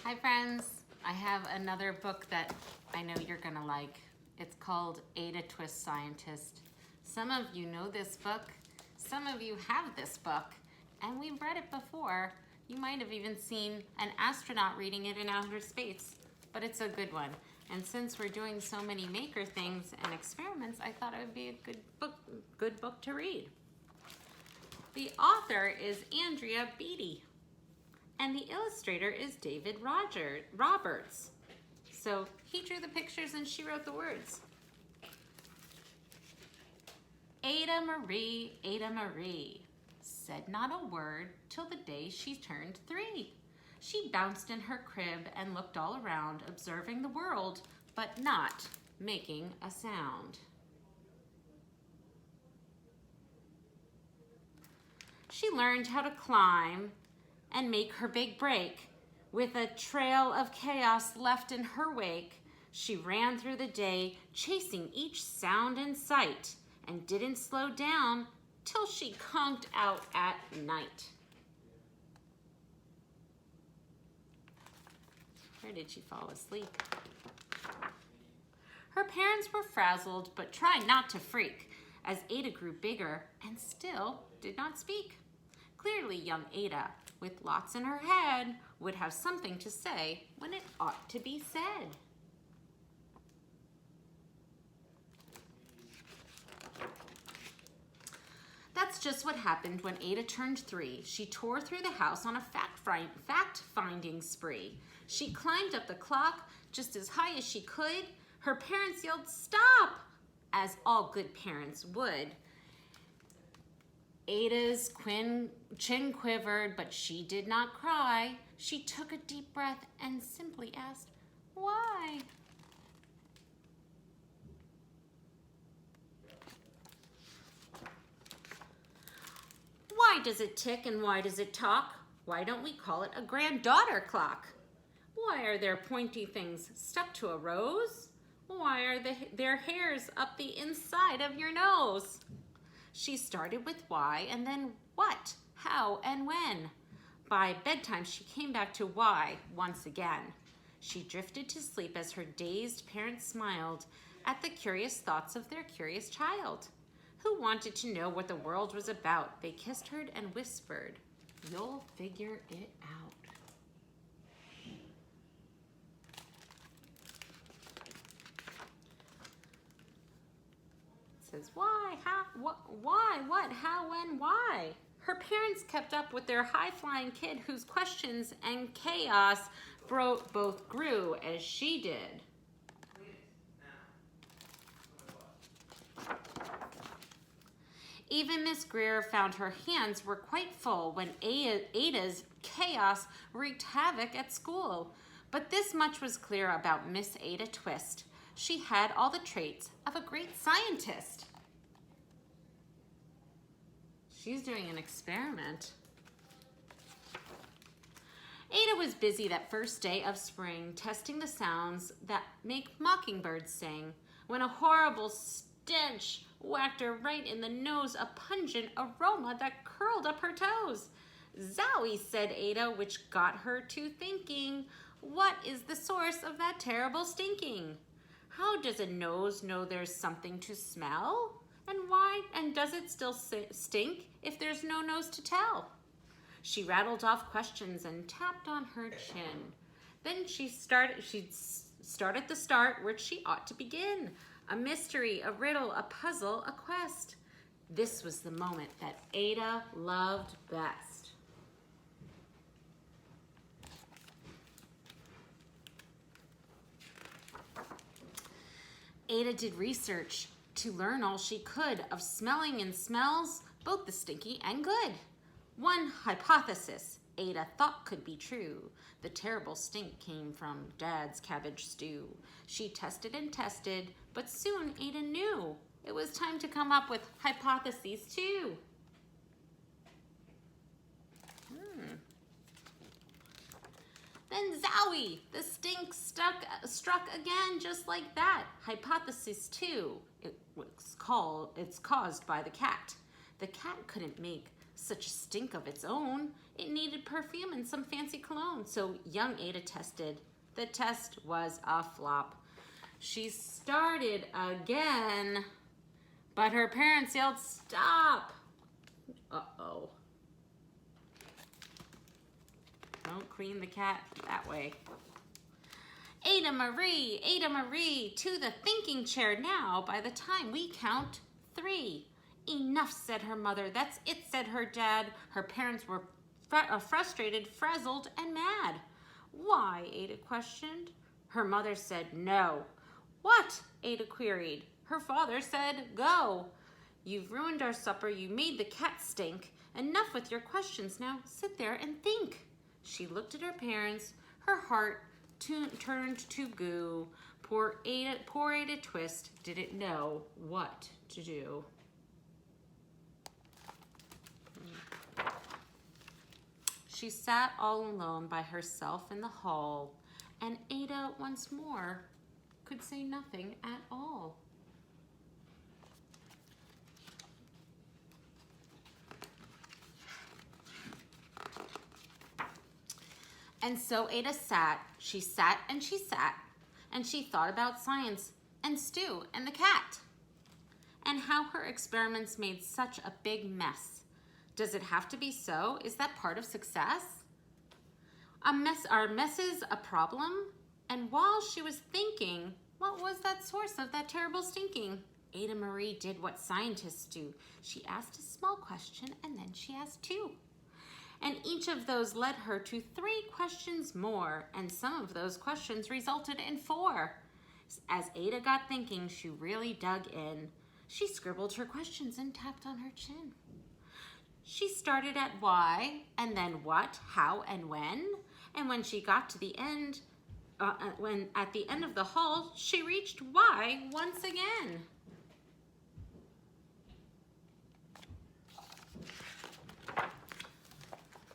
Hi friends, I have another book that I know you're gonna like. It's called Ada Twist Scientist. Some of you know this book, some of you have this book, and we've read it before. You might have even seen an astronaut reading it in outer space, but it's a good one. And since we're doing so many maker things and experiments, I thought it would be a good book to read. The author is Andrea Beatty. And the illustrator is David Roberts. So he drew the pictures and she wrote the words. Ada Marie, said not a word till the day she turned 3. She bounced in her crib and looked all around, observing the world, but not making a sound. She learned how to climb and make her big break. With a trail of chaos left in her wake, she ran through the day, chasing each sound in sight, and didn't slow down till she conked out at night. Where did she fall asleep? Her parents were frazzled, but tried not to freak, as Ada grew bigger and still did not speak. Clearly, young Ada, with lots in her head, would have something to say when it ought to be said. That's just what happened when Ada turned 3. She tore through the house on a fact-finding spree. She climbed up the clock just as high as she could. Her parents yelled, "Stop!" as all good parents would. Ada's chin quivered, but she did not cry. She took a deep breath and simply asked, "Why?" Why does it tick and why does it talk? Why don't we call it a granddaughter clock? Why are there pointy things stuck to a rose? Why are there hairs up the inside of your nose? She started with why and then what, how, and when. By bedtime, she came back to why once again. She drifted to sleep as her dazed parents smiled at the curious thoughts of their curious child, who wanted to know what the world was about. They kissed her and whispered, "You'll figure it out." Says, why, how, what, how, when, why? Her parents kept up with their high-flying kid whose questions and chaos both grew as she did. Even Miss Greer found her hands were quite full when Ada's chaos wreaked havoc at school. But this much was clear about Miss Ada Twist. She had all the traits of a great scientist. She's doing an experiment. Ada was busy that first day of spring, testing the sounds that make mockingbirds sing, when a horrible stench whacked her right in the nose, a pungent aroma that curled up her toes. "Zowie," said Ada, which got her to thinking, what is the source of that terrible stinking? How does a nose know there's something to smell? And why, and does it still stink if there's no nose to tell? She rattled off questions and tapped on her chin. Then she'd start at the start where she ought to begin. A mystery, a riddle, a puzzle, a quest. This was the moment that Ada loved best. Ada did research to learn all she could of smelling and smells, both the stinky and good. One hypothesis Ada thought could be true. The terrible stink came from Dad's cabbage stew. She tested and tested, but soon Ada knew it was time to come up with hypotheses too. Then zowie, the stink struck again just like that. Hypothesis 2, it's caused by the cat. The cat couldn't make such a stink of its own. It needed perfume and some fancy cologne. So young Ada tested. The test was a flop. She started again, but her parents yelled, "Stop!" Uh-oh. Don't clean the cat that way. Ada Marie, to the thinking chair now. By the time we count 3. Enough, said her mother. That's it, said her dad. Her parents were frustrated, frazzled, and mad. Why? Ada questioned. Her mother said no. What? Ada queried. Her father said go. You've ruined our supper. You made the cat stink. Enough with your questions. Now sit there and think. She looked at her parents. Her heart turned to goo. Poor Ada Twist didn't know what to do. She sat all alone by herself in the hall, and Ada once more could say nothing at all. And so Ada sat. She sat and she sat, and she thought about science and Stu and the cat, and how her experiments made such a big mess. Does it have to be so? Is that part of success? Are messes a problem? And while she was thinking, what was that source of that terrible stinking? Ada Marie did what scientists do. She asked a small question, and then she asked 2. And each of those led her to 3 questions more, and some of those questions resulted in 4. As Ada got thinking, she really dug in. She scribbled her questions and tapped on her chin. She started at why, and then what, how, and when. And when she got to the end, at the end of the hall, she reached why once again.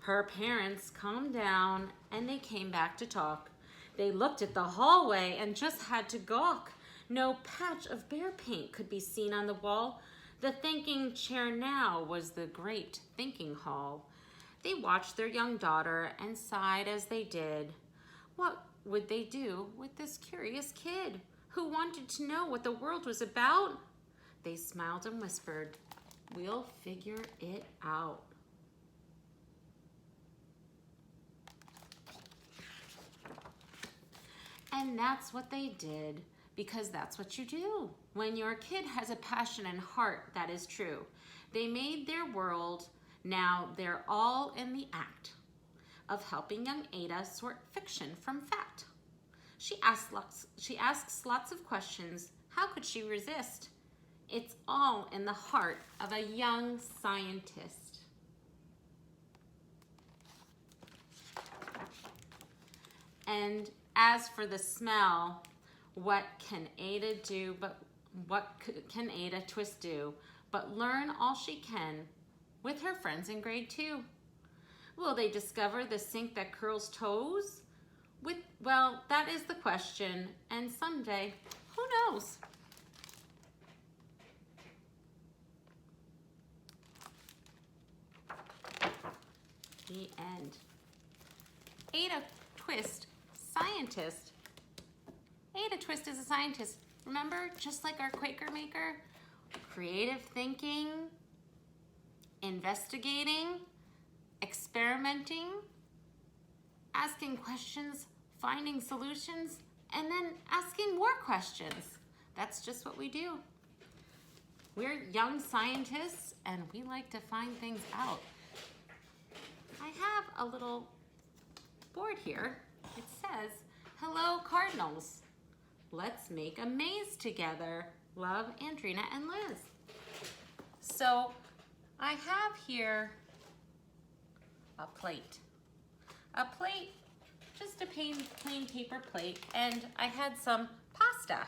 Her parents calmed down, and they came back to talk. They looked at the hallway and just had to gawk. No patch of bear paint could be seen on the wall. The thinking chair now was the great thinking hall. They watched their young daughter and sighed as they did. What would they do with this curious kid who wanted to know what the world was about? They smiled and whispered, "We'll figure it out." And that's what they did, because that's what you do. When your kid has a passion and heart, that is true. They made their world. Now they're all in the act of helping young Ada sort fiction from fact. She asks lots of questions. How could she resist? It's all in the heart of a young scientist. And as for the smell, what can Ada do, but what can Ada Twist do but learn all she can with her friends in grade 2? Will they discover the sink that curls toes? Well, that is the question, and someday, who knows? The end. Ada Twist, scientist. Ada Twist is a scientist. Remember, just like our Quaker maker, creative thinking, investigating, experimenting, asking questions, finding solutions, and then asking more questions. That's just what we do. We're young scientists, and we like to find things out. I have a little board here. It says, "Hello, Cardinals. Let's make a maze together. Love, Andrina and Liz." So I have here a plate. Just a plain paper plate, and I had some pasta.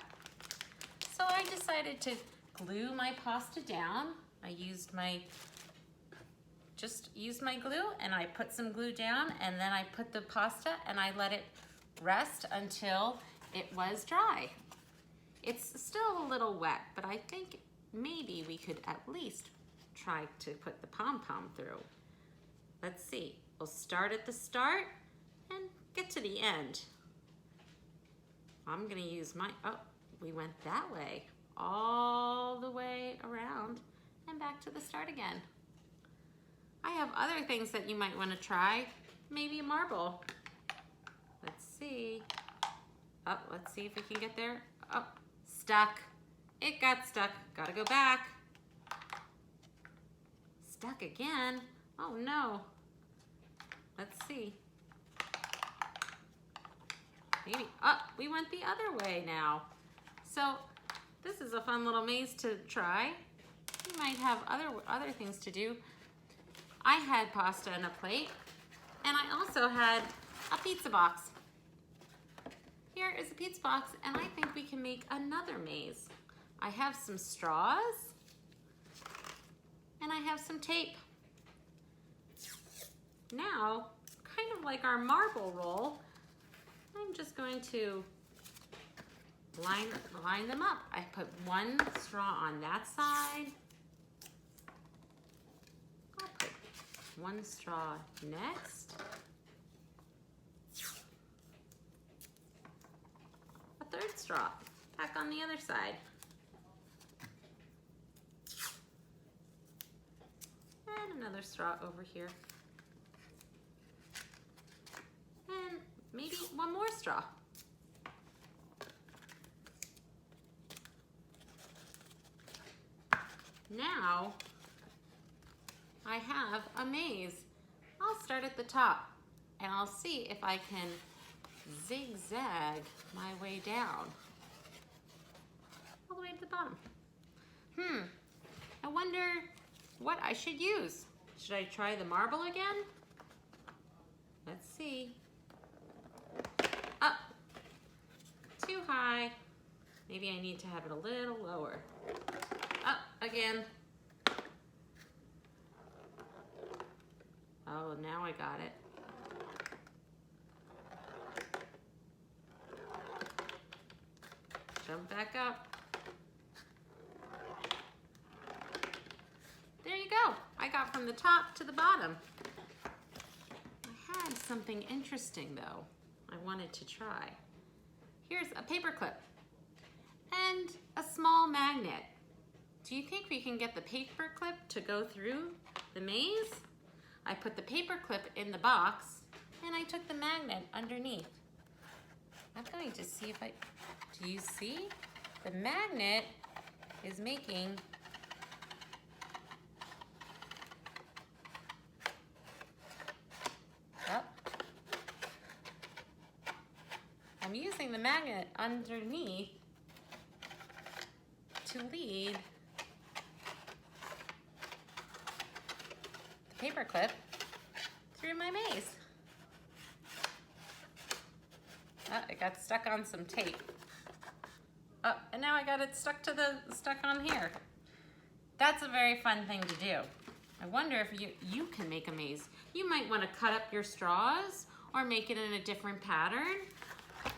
So I decided to glue my pasta down. I just used my glue, and I put some glue down, and then I put the pasta and I let it rest until it was dry. It's still a little wet, but I think maybe we could at least try to put the pom-pom through. Let's see. We'll start at the start and get to the end. I'm gonna use my, oh, we went that way, all the way around and back to the start again. I have other things that you might wanna try. Maybe a marble. Let's see. Oh, let's see if we can get there. Oh, stuck. It got stuck. Gotta go back. Stuck again. Oh no. Let's see. Maybe, oh, we went the other way now. So this is a fun little maze to try. You might have other things to do. I had pasta in a plate, and I also had a pizza box. Here is a pizza box, and I think we can make another maze. I have some straws, and I have some tape. Now, kind of like our marble roll, I'm just going to line them up. I put one straw on that side. I'll put one straw next. A third straw back on the other side. And another straw over here. And maybe one more straw. Now, I have a maze. I'll start at the top and I'll see if I can zigzag my way down all the way to the bottom. I wonder what I should use. Should I try the marble again? Let's see. Up, too high. Maybe I need to have it a little lower. Up again. Oh, now I got it. Jump back up. There you go. I got from the top to the bottom. I had something interesting though I wanted to try. Here's a paper clip and a small magnet. Do you think we can get the paper clip to go through the maze? I put the paper clip in the box and I took the magnet underneath. I'm going to see if do you see? The magnet is making I'm using the magnet underneath to lead the paper clip through my maze. Oh, it got stuck on some tape. Oh, and now I got it stuck on here. That's a very fun thing to do. I wonder if you can make a maze. You might want to cut up your straws or make it in a different pattern.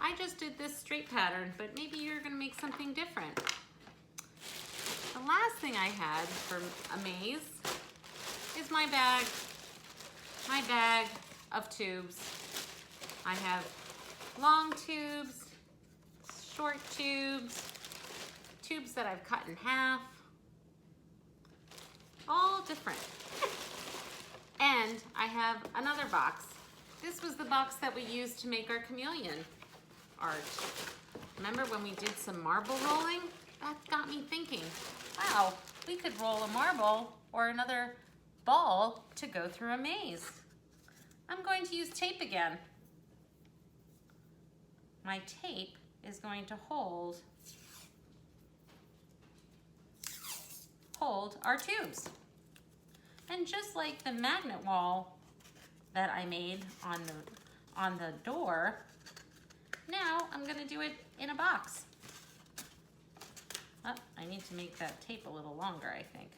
I just did this straight pattern, but maybe you're gonna make something different. The last thing I had for a maze is my bag of tubes. I have long tubes, short tubes, tubes that I've cut in half, all different. And I have another box. This was the box that we used to make our chameleon art. Remember when we did some marble rolling? That got me thinking, wow, we could roll a marble or another ball to go through a maze. I'm going to use tape again. My tape is going to hold our tubes. And just like the magnet wall that I made on the door, now I'm gonna do it in a box. Oh, I need to make that tape a little longer, I think.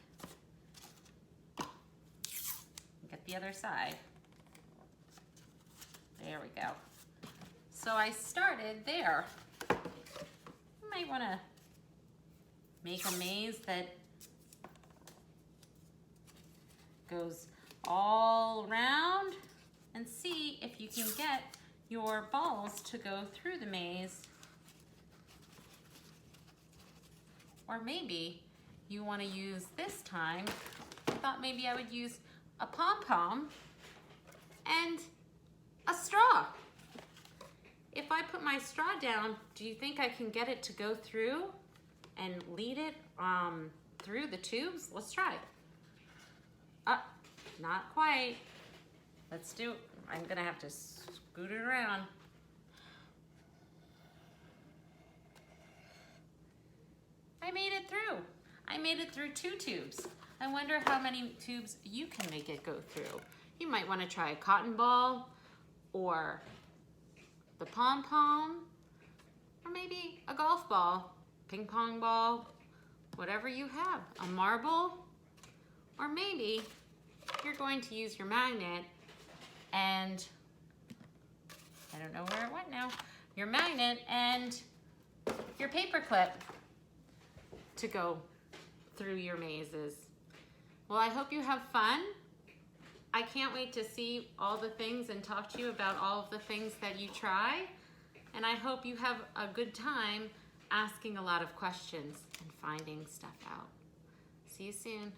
Get the other side. There we go. So I started there. You might wanna make a maze that goes all around, and see if you can get your balls to go through the maze. Or maybe you want to use this time, I thought maybe I would use a pom-pom and a straw. If I put my straw down, do you think I can get it to go through and lead it through the tubes? Let's try. Not quite. Let's do, I'm gonna have to scoot it around. I made it through. I made it through 2 tubes. I wonder how many tubes you can make it go through. You might want to try a cotton ball, or the pom-pom, or maybe a golf ball, ping pong ball, whatever you have, a marble, or maybe you're going to use your magnet and, I don't know where it went now, your magnet and your paper clip to go through your mazes. Well, I hope you have fun. I can't wait to see all the things and talk to you about all of the things that you try. And I hope you have a good time asking a lot of questions and finding stuff out. See you soon.